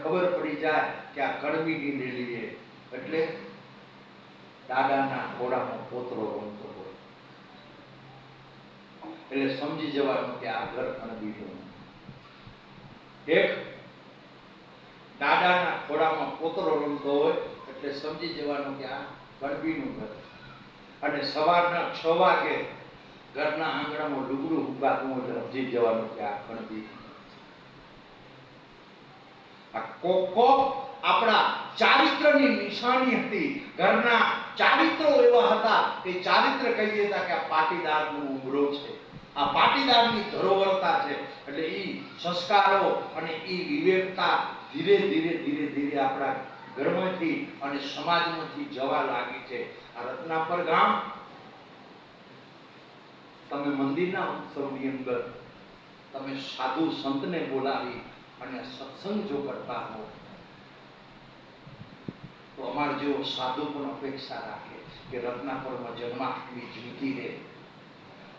ખબર પડી જાય કે આ કડવીની લીલીએ એટલે દાદાના ઘોડામાં પોતરો રમતો હોય એટલે સમજી જવાનું કે આ ઘર કડવીનું. એક દાદાના ઘોડામાં પોતરો રમતો હોય એટલે સમજી જવાનું કે આ કડવીનું ઘર. અને સવારના 6 વાગે ઘરના આંગણામાં લુગડું હુકાતું હોય એટલે સમજી જવાનું કે આ કડવી. આ કોક આપણા ચારિત્રની નિશાની હતી. ઘરના ચારિત્રો એવા હતા કે ચારિત્ર કહીએ હતા કે આ પાટીદારનો ઉમરો છે, આ પાટીદારની ધરોહરતા છે. એટલે ઈ સંસ્કારો અને ઈ વિવેકતા ધીરે ધીરે ધીરે ધીરે આપણા ઘરમાંથી અને સમાજમાંથી જવા લાગી છે. આ રત્નાપર ગામ તમે મંદિરના ઉત્સવની અંદર તમે સાધુ સંતને બોલાવી અને સત્સંગ જો કરતા હો તો અમાર જેવો સાધુ પણ અપેક્ષા રાખે કે રત્નાપરમાં જન્માષ્ટમી જીવતી રહે.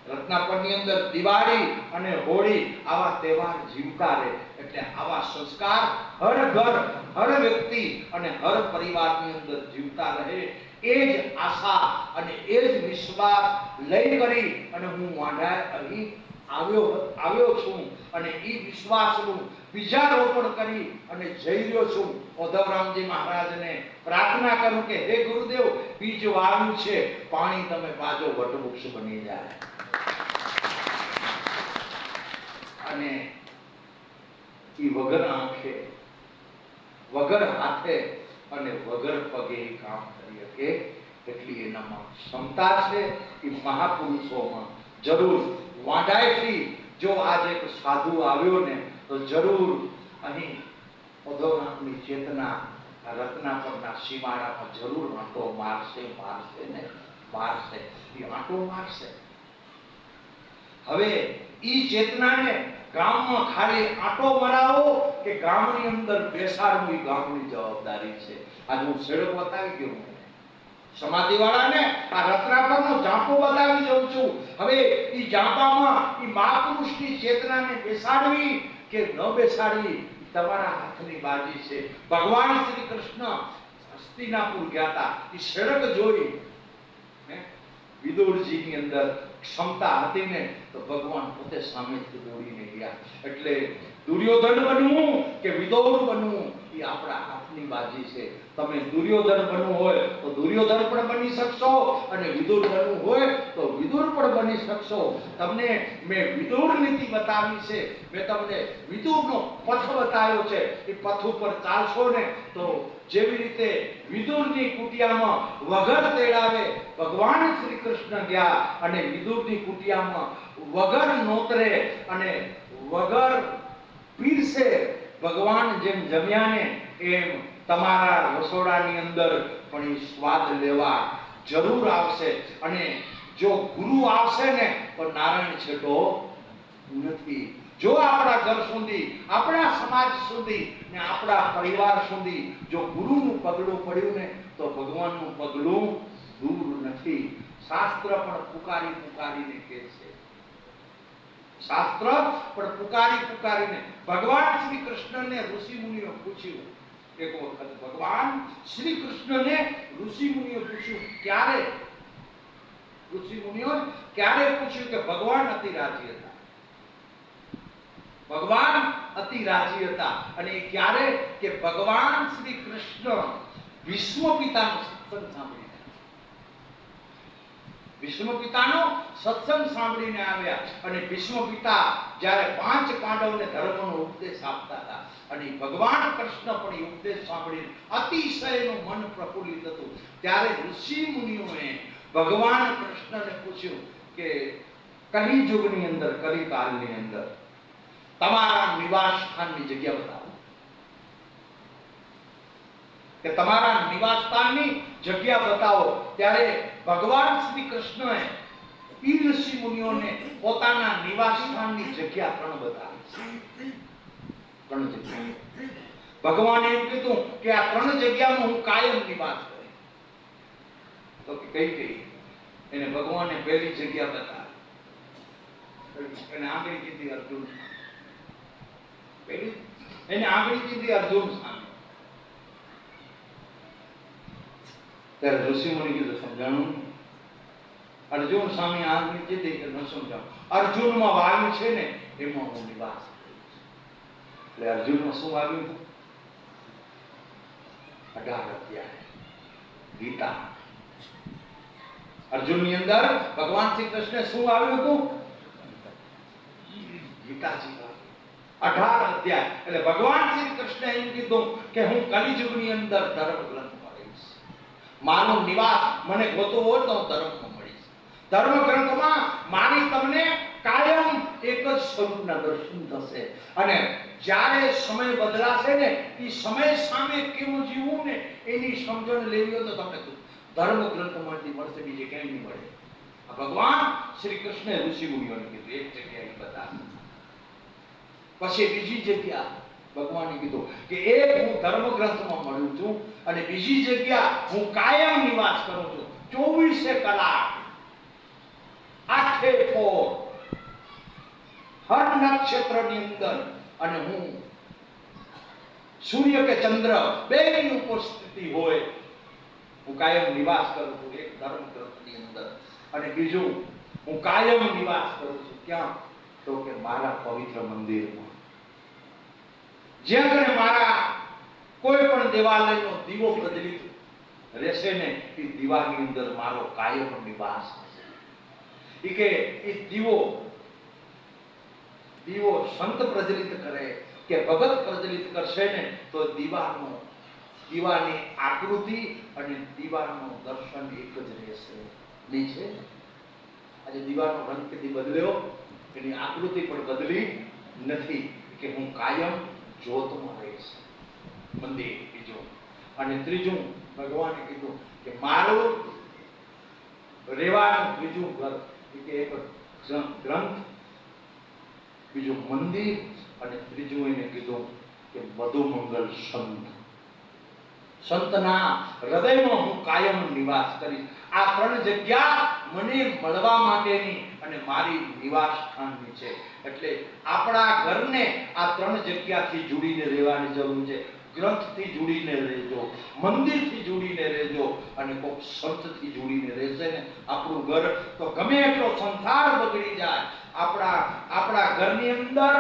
રત્નાપરની અંદર દિવાળી અને હોળી આવા તહેવાર જીવતા રહે. એટલે આવા સંસ્કાર હર ઘર હર વ્યક્તિ અને હર પરિવારની અંદર જીવતા રહે. એ જ આશા અને એ જ વિશ્વાસ લઈ કરી અને હું વાંઢાએ અહીં આવ્યો છું અને એ વિશ્વાસનું બીજારોપણ કરી અને જઈ રહ્યો છું. ઉદ્ધવરામજી મહારાજને પ્રાર્થના કરું કે હે ગુરુદેવ, બીજ વાવ્યું છે, પાણી તમે પાજો, વટવૃક્ષ બની જાય. અને એ વગર આંખે વગર હાથે અને વગર પગે કામ કરી શકે એટલી એનામાં ક્ષમતા છે. એ મહાપુરુષોમાં જરૂર વાંઢાઈથી જો આજે એક સાધુ આવ્યો ને તો જરૂર અહીં ઉદ્ધવનાથની ચેતના રત્નાપરના સીમાડામાં જરૂર આંટો મારશે ને મારશે. એ આંટો મારશે. હવે ઈ ચેતનાને ગામમાં ખાલી આંટો મરાવો કે ગામની અંદર બેસાડવું એ ગામની જવાબદારી છે. આજે હું સડક બતાવી ગયો, સમાધિવાળાને આ રત્નાપરનો ઝાંપો બતાવી દઉં છું. હવે ઈ ઝાંપામાં ઈ મહાપુરુષની ચેતનાને બેસાડવી કે ન બેસાડવી તમારા હાથની બાજી છે. ભગવાન શ્રી કૃષ્ણ હસ્તિનાપુર ગયા હતા. ઈ સડક જોઈ વિદુરજીની અંદર ક્ષમતા હતી ને તો ભગવાન પોતે સામેથી દોડીને ગયા. એટલે દુર્યોધન બનવું કે વિદુર બનવું એ આપણા હાથની બાજી છે. તમે દુર્યોધન બનવું હોય તો દુર્યોધન પણ બની શકશો અને વિદુર બનવું હોય તો વિદુર પણ બની શકશો. તમને મેં વિદુર નીતિ બતાવી છે, મેં તમને વિદુરનો પથ બતાવ્યો છે. એ પથ ઉપર ચાલશો ને તો જેવી રીતે વિદુરની કુટિયામાં વગર તેડાવે ભગવાન શ્રી કૃષ્ણ ગયા અને વિદુરની કુટિયામાં વગર નોતરે અને વગર પીરસે ભગવાન જેમ જમ્યા ને એમ તમારા રસોડાની અંદર પણ એ સ્વાદ લેવા જરૂર આવશે. અને જો ગુરુ આવશે ને તો નારાયણ છેટો નથી. જો આપણા ઘર સુધી, આપણા સમાજ સુધી ને આપણા પરિવાર સુધી જો ગુરુનું પગલું પડ્યું ને તો ભગવાનનું પગલું દૂર નથી. શાસ્ત્ર પણ પુકારીને કહે છે. શાસ્ત્ર પણ પુકારીને ભગવાન શ્રી કૃષ્ણને ઋષિ મુનિઓ પૂછ્યું. એક વખત ભગવાન શ્રી કૃષ્ણને ઋષિ મુનિઓ પૂછ્યું. ક્યારે ઋષિ મુનિઓ ક્યારે પૂછ્યું કે ભગવાન અતિ રાજી હતા. ભગવાન અતિ રાજી હતા. અને એ ક્યારે કે ભગવાન શ્રી કૃષ્ણ વિશ્વ પિતાનો સત્સંગ સાંભળીને વિષ્ણુ પિતાનો સત્સંગ સાંભળીને આવ્યા. અને વિષ્ણુ પિતા જ્યારે 5 પાંડવોને ધર્મનો ઉપદેશ આપતા હતા અને ભગવાન કૃષ્ણ પણ એ ઉપદેશ સાંભળીને અતિશયનું મન પ્રફુલ્લિત હતું. ત્યારે ઋષિ મુનિઓએ ભગવાન કૃષ્ણને પૂછ્યું કે કલિયુગની અંદર, કલિકાલની અંદર તમારા નિવાસ સ્થાનની જગ્યા બતાવો, કે તમારા નિવાસ સ્થાનની જગ્યા બતાવો. ત્યારે ભગવાન શ્રી કૃષ્ણએ ઈ ઋષિ મુનિઓને પોતાના નિવાસ સ્થાનની જગ્યા 3 બતાવી. 3 જગ્યા. ભગવાને એમ કીધું કે આ 3 જગ્યામાં હું કાયમ નિવાસ કરીશ. તો કઈ એને ભગવાને પહેલી જગ્યા બતાવી અને આંગળી કીધી અર્જુન. પહેલી એને આંગળી દીધી અર્જુન સામે. ત્યારે ઋષિમુનિ કીધું સમજાણું. અર્જુન સામે આંગળી દીધી કે ન સમજાણું. અર્જુનમાં વાગ્યું છે ને એમાં હું નિવાસ. એટલે અર્જુનમાં શું વાગ્યું હતું? 18 અધ્યાય ગીતા. અર્જુનની અંદર ભગવાન શ્રી કૃષ્ણ શું આવ્યું હતું? ગીતાજી. 18 અધ્યાય. એટલે ભગવાન શ્રી કૃષ્ણ એમ કીધું કે હું કલિયુગની અંદર ધર્મ ગ્રંથ મળીશ. માનો નિવાસ મને ગોતવો હોય તો ધર્મમાં મળીશ. ધર્મ ગ્રંથમાં મારી તમને કાયમ એક જ સ્વરૂપના દર્શન થશે. અને જ્યારે સમય બદલાશે ને એ સમય સામે કેવું જીવવું ને એની સમજણ લેવી હોય તો તમને ધર્મ ગ્રંથમાંથી મળશે, બીજે ક્યાંય નહીં મળે. ભગવાન શ્રી કૃષ્ણે ઋષિ મુનિઓને કીધું એક જગ્યાએ બતાવે. પછી બીજી જગ્યા ભગવાને કીધું કે એક હું ધર્મ ગ્રંથમાં મળ્યું છું અને બીજી જગ્યા હું કાયમ નિવાસ કરું છું 24 કલાક આખે પોર હર નક્ષત્રની અંદર. અને હું સૂર્ય કે ચંદ્ર બેની ઉપસ્થિતિ હોય હું કાયમ નિવાસ કરું છું એક ધર્મ ગ્રંથની અંદર. અને બીજું હું કાયમ નિવાસ કરું છું ક્યાં? તો કે મારા પવિત્ર મંદિરમાં. જ્યાં કને મારા કોઈ પણ દેવાલયનો દીવો પ્રજ્વલિત રહેશે ને એ દીવાની અંદર મારો કાયમ નિવાસ હશે. એ કે એ દીવો સંત પ્રજ્વલિત કરે કે ભગત પ્રજ્વલિત કરશે ને તો દીવાની આકૃતિ અને દીવાનું દર્શન એક જ રહેશે. નીચે આજે દીવાનો રંગ કદી બદલ્યો, એની આકૃતિ પણ બદલી નથી. કે હું કાયમ જ્યોતમાં રહીશ. મંદિર બીજું. અને ત્રીજું ભગવાને કીધું કે મારું રહેવાનું ત્રીજું ઘર કે એક ગ્રંથ, બીજું મંદિર અને ત્રીજું એને કીધું કે બધું મંગલ સંતના હૃદયમાં હું કાયમ નિવાસ કરીશ. આ 3 જગ્યા મને મળવા માટેની અને મારી નિવાસ સ્થાનની છે. એટલે આપણા ઘરને આ 3 જગ્યાથી જોડીને રહેવાની જરૂર છે. ગ્રંથથી જોડીને રહેજો, મંદિરથી જોડીને રહેજો અને કોઈક સંતથી જોડીને રહેશે ને આપણું ઘર તો ગમે એટલો સંસાર બગડી જાય આપણા ઘરની અંદર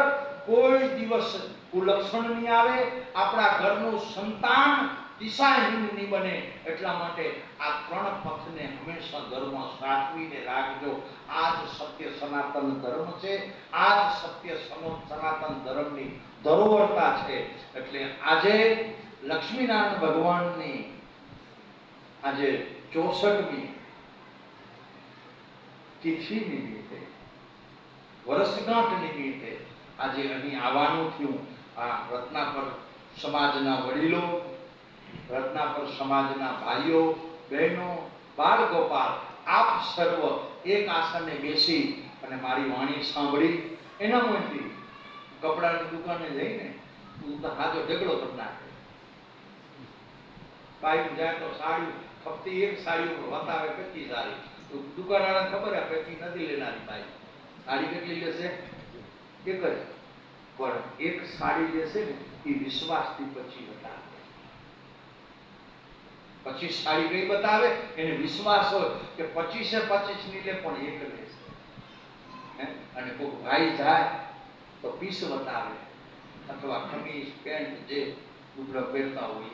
કોઈ દિવસ કુલક્ષણ નહીં આવે. આપણા ઘરનું સંતાન દિશાહીન નહીં બને. એટલા માટે આ 3 પથને હંમેશા ઘરમાં સાચવીને રાખજો. આ જ સત્ય સનાતન ધર્મ છે. આ જ સત્ય સનાતન ધર્મની ધરોહરતા છે. એટલે આજે લક્ષ્મીનારાયણ ભગવાનની આજે 64મી તિથિ નિમિત્તે, વર્ષગાંઠ નિમિત્તે આજે અહીં આવવાનું થયું. આ રત્નાપર સમાજના વડીલો, રત્નાપર સમાજના ભાઈઓ બહેનો, બાળ ગોપાલ આપ સર્વ એક આસને બેસી અને મારી વાણી સાંભળી. એના માટે કપડાની દુકાને જઈને તું તો હાજો ઢગલો કરી નાખે. બાઈ જાય તો સાડી ખપતી એક સાડી ઉપર બતાવે 25 સાડી. તો દુકાનવાળાને ખબર હે 25 નથી લેનારી બાઈ. સાડી કેટલી લેશે? એક જ. પણ એક સાડી લેશે ને એ વિશ્વાસથી 25 બતાવે. 25 સાડી કઈ બતાવે? એને વિશ્વાસ હોય કે 25 ની લે પણ એક લેશે. અને કોઈ ભાઈ જાય તો 20 બતાવે, અથવા ખમીસ પેન્ટ જે દુપડા પહેરતા હોય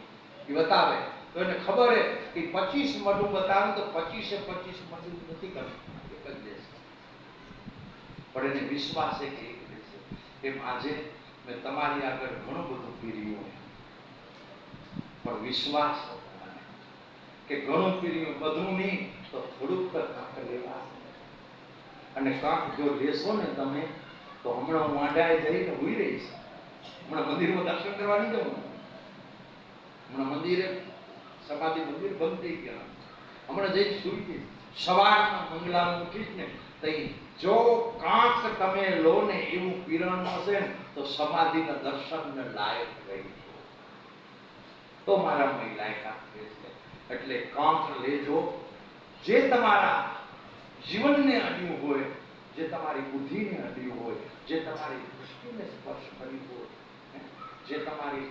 એ બતાવે. તો એને ખબર હે કે 25 મડું બતાવે તો 25 મડું નથી કરતું, એક જ દેશે. પણ એને વિશ્વાસ છે કે એક દેશે. એમ આજે મેં તમારી આગળ ઘણું બધું પીર્યું, પણ વિશ્વાસ કે ઘણું પીર્યું, બધું નહીં તો થોડુંક કાંક લેવા. અને કાંક જો લેશો ને તમે તો હમણાં હું આડાએ જઈને હોઈ રહીશ. હમણાં મંદિરમાં દર્શન કરવા નહીં જવું. હમણાં મંદિરે સમાધિ મંદિર બંધ થઈ ગયા. હમણાં જઈ સુઈ ગઈ. સવારના મંગલામાં ઉઠીશ ને તઈ જો કાંક તમે લો ને એવું પીરણ હશે ને તો સમાધિના દર્શનને લાયક રહી તો મારા મય લાયકાત રહેશે. એટલે કાંક લેજો જે તમારા જીવનને અડ્યું હોય, જે તમારી બુદ્ધિને અડ્યું હોય, જે તમારી દૃષ્ટિને સ્પર્શ કર્યું હોય. જે તમારી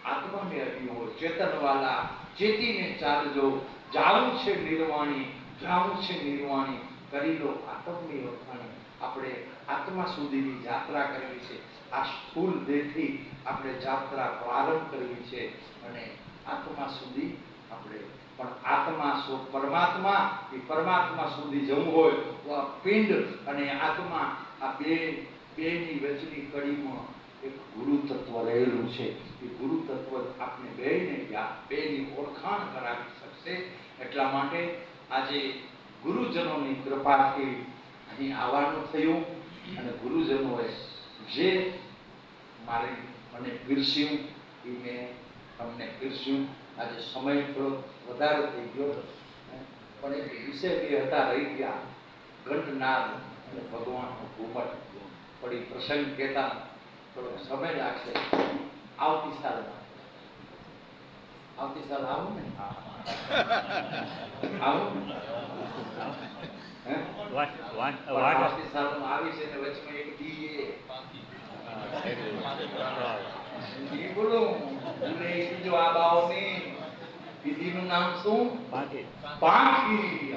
આત્માને અડી હોય, ચેતનવાલા ચેતીને ચાલજો, જાવું છે નિર્વાણી, જાવું છે નિર્વાણી, કરી લો આત્મની વખાણી. આપણે આત્મા સુધીની યાત્રા કરવી છે. આ સ્થૂલ દેહથી આપણે યાત્રા પ્રારંભ કરવી છે અને આત્મા સુધી આપણે પણ આત્મા પરમાત્મા, એ પરમાત્મા સુધી જવું હોય તો આ પિંડ અને આત્મા, આ બેની વચની કડીમાં એક ગુરુ તત્વ રહેલું છે. એ ગુરુ તત્વ આપણે બેની ઓળખાણ કરાવી શકશે. એટલા માટે આજે ગુરુજનોની કૃપાથી અહીં આવવાનું થયું અને ગુરુજનોએ જે મને પીરસ્યું એ મેં તમને પીરસ્યું. આજે સમય થોડો વધારે થઈ ગયો પણ એ વિષય બે હતા રહી ગયા, ઘંટનાદ અને ભગવાનનો ઘુમટ. થોડી પ્રસંગ કહેતા થોડો સમય લાગશે. આવતી સાલ આવું ને? આવું આવતી સાલ આવી છે ને વચમાં એક બીજો આ બાઓની દીદીનું નામ શું? પાંખી.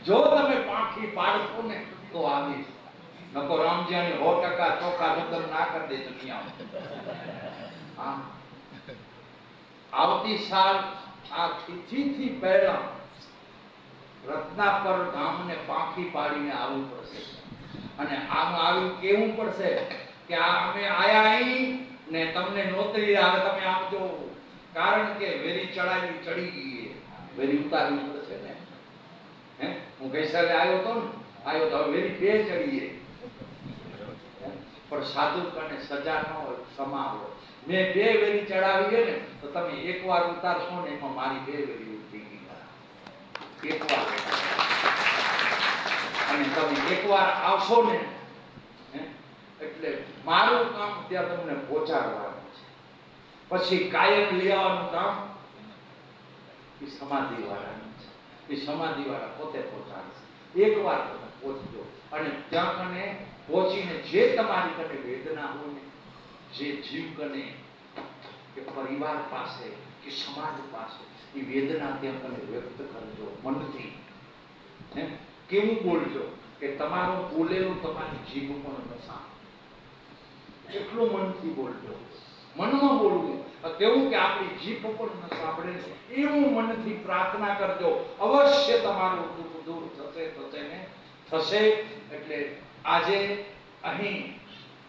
જો તમે પાંખી પાડશો ને તો આવીશ. નકો રામજીની 100% ચોખ્ખા લગ્ન ના કરી દે દુનિયામાં. આવતી સાલ આ તિથિથી પહેલા રત્નાપર ગામને પાંખી પાડીને આવવું પડશે. અને આમ આવ્યું કેવું પડશે કે અમે આયા અહીં ને તમને નોતરી આવે, તમે આપજો. કારણ કે વેરી ચડી ગઈ, વેરી ઉતારવી પડશે ને. હું ગઈ સાલે આવ્યો તો વેરી બે ચડીએ. પણ સાધુ કને સજા ન હોય, ક્ષમા હોય. મેં બે વેરી ચડાવી ને તો તમે એકવાર ઉતારશો ને એમાં મારી બે વેરી ઉતરી ગઈ. એકવાર અને તમે એકવાર આવશો ને એટલે મારું કામ ત્યાં તમને પહોંચાડવાનું છે. પછી કાયમ લેવાનું કામ એ સમાધિ વાળાનું છે. એ સમાધિ વાળા પોતે પહોંચાડશે. એકવાર તમે પહોંચજો અને ત્યાં કને પહોંચીને જે તમારી કને વેદના હોય ને, જે જીવ કને કે પરિવાર પાસે કે સમાજ પાસે એ વેદના ત્યાં કને વ્યક્ત કરજો મનથી. કેવું બોલજો કે તમારું બોલેલું તમારી જીભ પણ ન સાંભળે, એટલું મનથી બોલજો. મનમાં બોલવું કેવું કે આપણી જીભ પણ ન સાંભળે એવું મનથી પ્રાર્થના કરજો. અવશ્ય તમારું દુઃખ દૂર થશે. એટલે આજે અહીં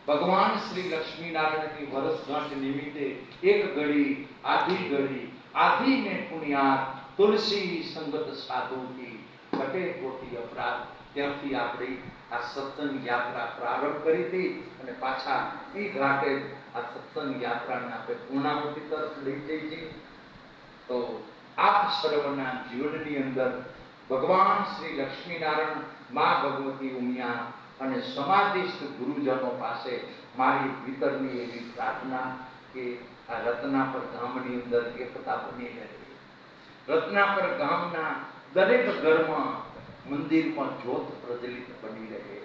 ભગવાન શ્રી લક્ષ્મીનારાયણની વર્ષગાંઠ નિમિત્તે એક ઘડી આધી ને પુણ્યા તુલસી સંગત સાધુથી ઘટે કોટી અપરાધ. ત્યાંથી આપણી આ સત્સંગ યાત્રા પ્રારંભ કરી હતી અને પાછા એ ઘાટે આ સત્સંગ યાત્રાને આપણે પૂર્ણાહુતિ તરફ લઈ જઈ છીએ. તો આપ સર્વના જીવનની અંદર ભગવાન શ્રી લક્ષ્મીનારાયણ, મા ભગવતી ઉમિયા અને સમાધિસ્થ ગુરુજનો પાસે મારી ભીતરની એવી પ્રાર્થના કે આ રત્નાપર ગામની અંદર એકતા બની રહે. રત્નાપર ગામના દરેક ઘરમાં મંદિરમાં જ્યોત પ્રજ્વલિત બની રહે.